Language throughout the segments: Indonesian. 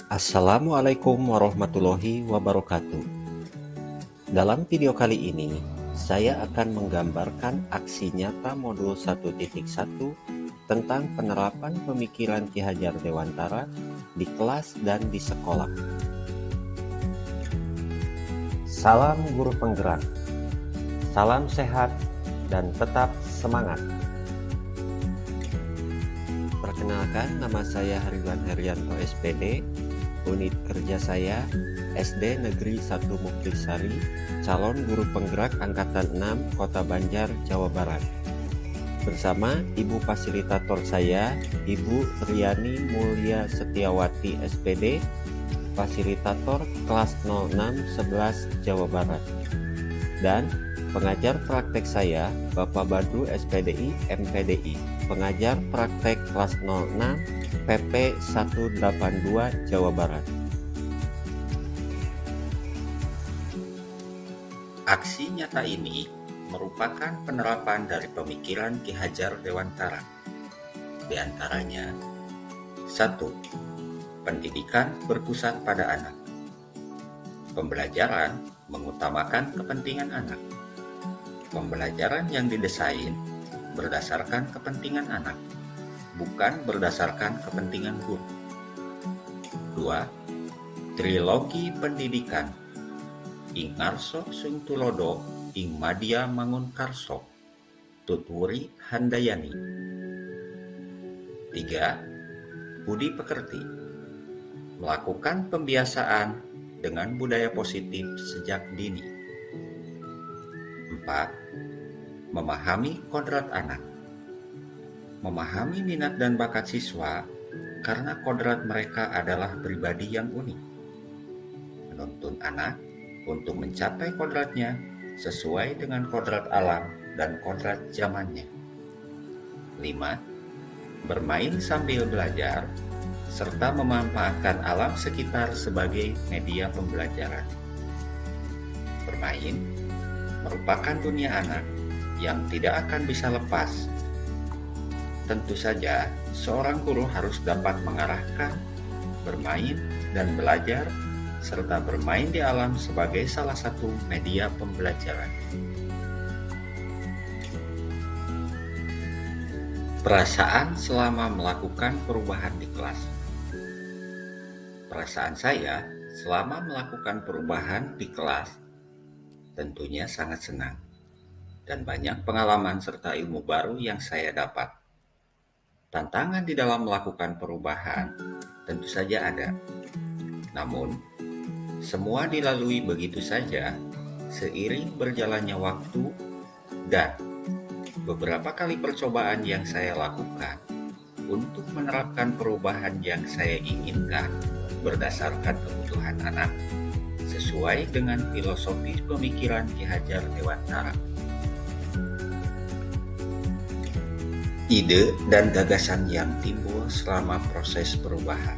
Assalamualaikum warahmatullahi wabarakatuh. Dalam video kali ini, saya akan menggambarkan aksi nyata modul 1.1 tentang penerapan pemikiran Ki Hajar Dewantara di kelas dan di sekolah. Salam guru penggerak, salam sehat dan tetap semangat. Perkenalkan, nama saya Ridwan Herianto SPD. Unit kerja saya SD Negeri 1 Muktisari, calon guru penggerak Angkatan 6 Kota Banjar, Jawa Barat. Bersama Ibu fasilitator saya, Ibu Riani Mulya Setiawati SPD, fasilitator kelas 0611 Jawa Barat. Dan pengajar praktek saya, Bapak Badru SPDI MPDI, pengajar praktek kelas 06 PP 182 Jawa Barat. Aksi nyata ini merupakan penerapan dari pemikiran Ki Hajar Dewantara. Di antaranya, 1. Pendidikan berpusat pada anak. Pembelajaran mengutamakan kepentingan anak. Pembelajaran yang didesain berdasarkan kepentingan anak, bukan berdasarkan kepentingan guru. 2. Trilogi pendidikan. Ing ngarso sung tulodo, ing madya mangun karso, tutwuri handayani. 3. Budi pekerti. Melakukan pembiasaan dengan budaya positif sejak dini. 4. Memahami kodrat anak. Memahami minat dan bakat siswa karena kodrat mereka adalah pribadi yang unik. Menuntun anak untuk mencapai kodratnya sesuai dengan kodrat alam dan kodrat zamannya. 5. Bermain sambil belajar serta memanfaatkan alam sekitar sebagai media pembelajaran. Bermain merupakan dunia anak yang tidak akan bisa lepas. Tentu saja, seorang guru harus dapat mengarahkan, bermain, dan belajar, serta bermain di alam sebagai salah satu media pembelajaran. Perasaan selama melakukan perubahan di kelas. Perasaan saya selama melakukan perubahan di kelas tentunya sangat senang, dan banyak pengalaman serta ilmu baru yang saya dapat. Tantangan di dalam melakukan perubahan tentu saja ada. Namun, semua dilalui begitu saja seiring berjalannya waktu dan beberapa kali percobaan yang saya lakukan untuk menerapkan perubahan yang saya inginkan berdasarkan kebutuhan anak sesuai dengan filosofi pemikiran Ki Hajar Dewantara. Ide dan gagasan yang timbul selama proses perubahan.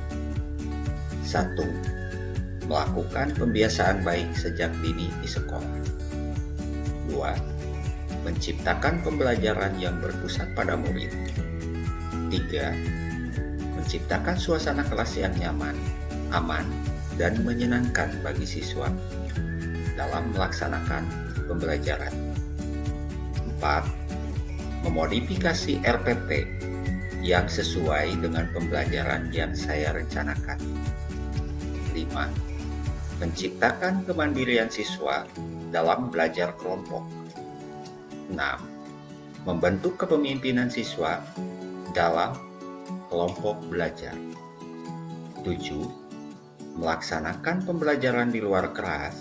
1. Melakukan pembiasaan baik sejak dini di sekolah. 2. Menciptakan pembelajaran yang berpusat pada murid. 3. Menciptakan suasana kelas yang nyaman, aman, dan menyenangkan bagi siswa dalam melaksanakan pembelajaran. 4. Memodifikasi RPP yang sesuai dengan pembelajaran yang saya rencanakan. 5. Menciptakan kemandirian siswa dalam belajar kelompok. 6. Membentuk kepemimpinan siswa dalam kelompok belajar. 7. Melaksanakan pembelajaran di luar kelas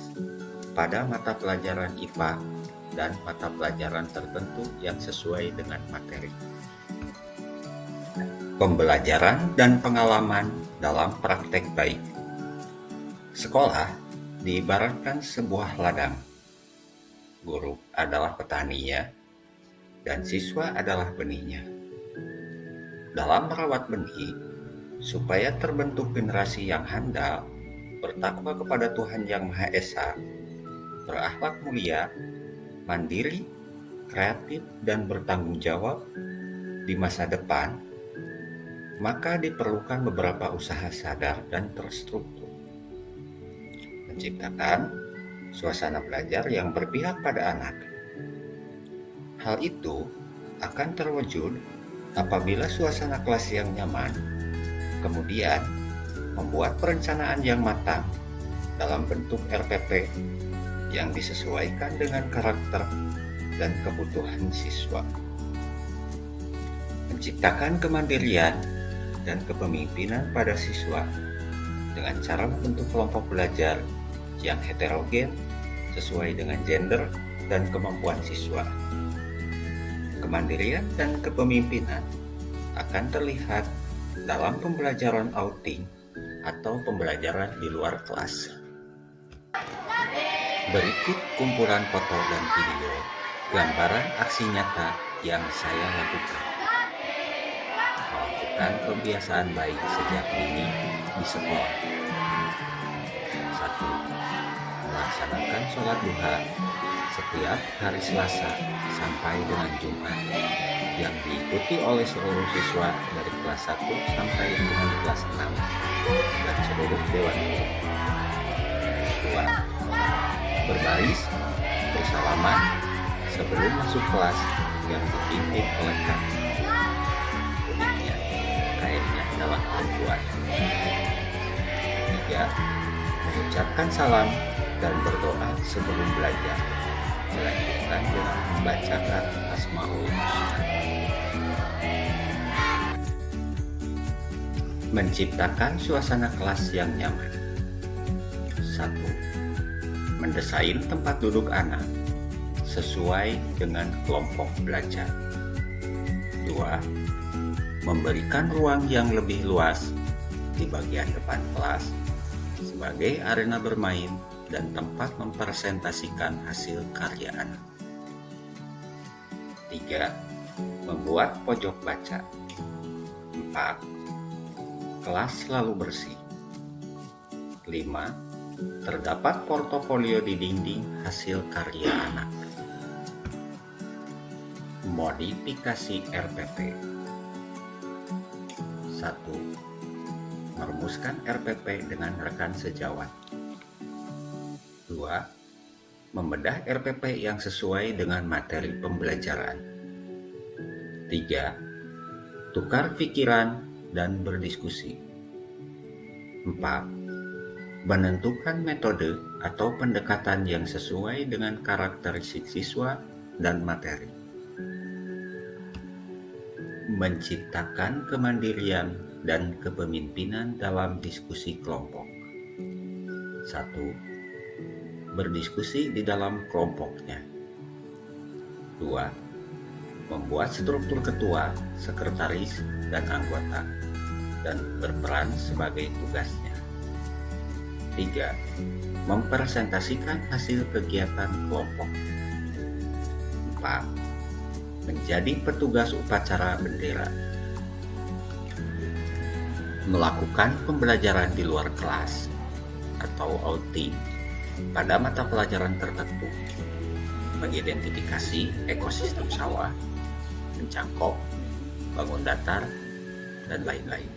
pada mata pelajaran IPA dan mata pelajaran tertentu yang sesuai dengan materi. Pembelajaran dan pengalaman dalam praktek baik. Sekolah diibaratkan sebuah ladang. Guru adalah petaninya dan siswa adalah benihnya. Dalam merawat benih, supaya terbentuk generasi yang handal, bertakwa kepada Tuhan Yang Maha Esa, berakhlak mulia, mandiri, kreatif, dan bertanggung jawab di masa depan, maka diperlukan beberapa usaha sadar dan terstruktur. Menciptakan suasana belajar yang berpihak pada anak. Hal itu akan terwujud apabila suasana kelas yang nyaman, kemudian membuat perencanaan yang matang dalam bentuk RPP yang disesuaikan dengan karakter dan kebutuhan siswa. Menciptakan kemandirian dan kepemimpinan pada siswa dengan cara membentuk kelompok belajar yang heterogen sesuai dengan gender dan kemampuan siswa. Kemandirian dan kepemimpinan akan terlihat dalam pembelajaran outing atau pembelajaran di luar kelas. Berikut kumpulan foto dan video gambaran aksi nyata yang saya lakukan. Melakukan kebiasaan baik sejak dini di sekolah. 1. Melaksanakan sholat duha setiap hari Selasa sampai dengan Jumat yang diikuti oleh seluruh siswa dari kelas 1 sampai dengan kelas 6 dan seluruh dewan guru. 2. Berbaris, bersalaman sebelum masuk kelas yang dipimpin oleh kami. Uniknya, kayaknya adalah perempuan. 3. Mengucapkan salam dan berdoa sebelum belajar. Dilanjutkan dengan membacakan Asmaul Husna. Menciptakan suasana kelas yang nyaman. 1. Mendesain tempat duduk anak sesuai dengan kelompok belajar. 2. Memberikan ruang yang lebih luas di bagian depan kelas sebagai arena bermain dan tempat mempresentasikan hasil karya anak. 3. Membuat pojok baca. 4. Kelas selalu bersih. 5. Terdapat portofolio di dinding hasil karya anak. Modifikasi RPP. 1. Merumuskan RPP dengan rekan sejawat. 2. Membedah RPP yang sesuai dengan materi pembelajaran. 3. Tukar pikiran dan berdiskusi. 4. Menentukan metode atau pendekatan yang sesuai dengan karakteristik siswa dan materi. Menciptakan kemandirian dan kepemimpinan dalam diskusi kelompok. 1. Berdiskusi di dalam kelompoknya. 2. Membuat struktur ketua, sekretaris, dan anggota, dan berperan sebagai tugasnya. 3. Mempresentasikan hasil kegiatan kelompok. 4. Menjadi petugas upacara bendera. Melakukan pembelajaran di luar kelas atau outing pada mata pelajaran tertentu, mengidentifikasi ekosistem sawah, mencangkok, bangun datar, dan lain-lain.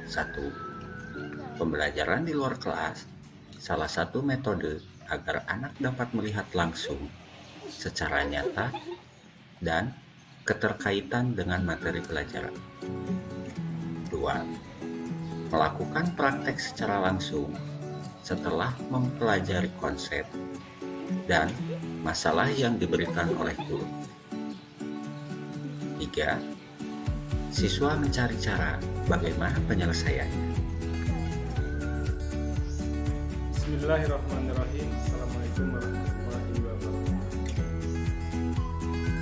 1. Pembelajaran di luar kelas salah satu metode agar anak dapat melihat langsung secara nyata dan keterkaitan dengan materi pelajaran. 2. Melakukan praktek secara langsung setelah mempelajari konsep dan masalah yang diberikan oleh guru. 3. Siswa mencari cara bagaimana penyelesaiannya. Bismillahirrahmanirrahim. Assalamualaikum warahmatullahi wabarakatuh.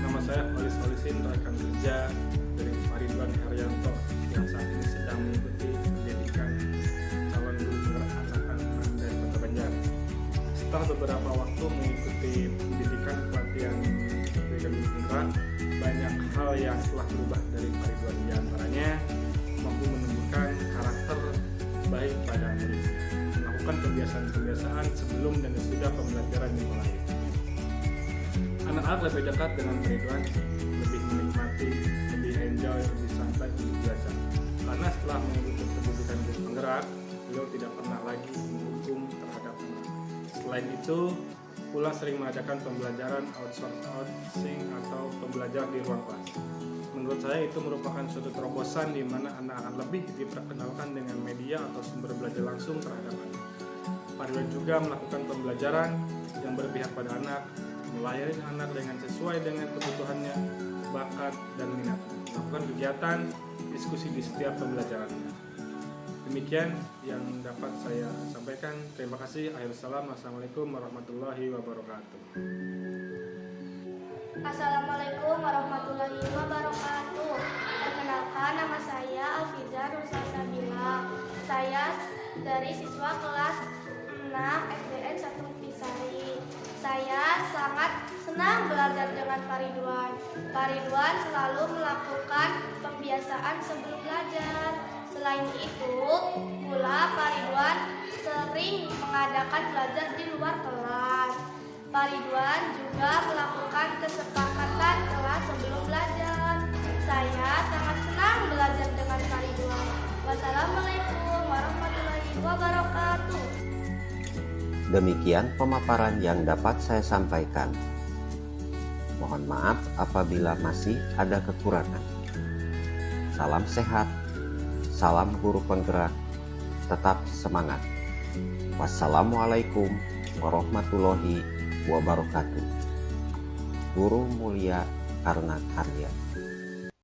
Nama saya Holis Holisin, rekan kerja dari Ridwan Haryanto yang saat ini sedang mengikuti pendidikan calon guru penggerak anak-anak dari Kota Banjar. Setelah beberapa waktu mengikuti pendidikan pelatihan pendidikan guru penggerak, banyak hal yang telah berubah dari Ridwan, di antaranya mampu menumbuhkan karakter baik pada murid, melakukan kebiasaan-kebiasaan sebelum dan sesudah pembelajaran dimulai. Anak-anak lebih dekat dengan Ridwan, lebih menikmati, lebih enjoy, lebih santai untuk belajar. karena setelah mengikuti pendidikan guru penggerak, beliau tidak pernah lagi menghukum terhadap anak. Selain itu, pula sering mengadakan pembelajaran outsourcing atau pembelajar di ruang kelas. Menurut saya itu merupakan suatu terobosan di mana anak akan lebih diperkenalkan dengan media atau sumber belajar langsung terhadap anak. Pak Ridwan juga melakukan pembelajaran yang berpihak pada anak, melayani anak dengan sesuai dengan kebutuhannya, bakat, dan minatnya. Melakukan kegiatan, diskusi di setiap pembelajarannya. Demikian yang dapat saya sampaikan. Terima kasih. Akhir salam. Assalamualaikum warahmatullahi wabarakatuh. Assalamualaikum warahmatullahi wabarakatuh. Perkenalkan, nama saya Alfiza Nusa Sabila. Saya dari siswa kelas 6 SDN 1 Pisari. Saya sangat senang belajar dengan Pak Ridwan. Pak Ridwan selalu melakukan pembiasaan sebelum belajar. Selain itu, pula Pak Ridwan sering mengadakan belajar di luar kelas. Pak Ridwan juga melakukan kesepakatan kelas sebelum belajar. Saya sangat senang belajar dengan Pak Ridwan. Wassalamualaikum warahmatullahi wabarakatuh. Demikian pemaparan yang dapat saya sampaikan. Mohon maaf apabila masih ada kekurangan. Salam sehat, salam guru penggerak, tetap semangat. Wassalamualaikum warahmatullahi wabarakatuh. Guru mulia karena karya.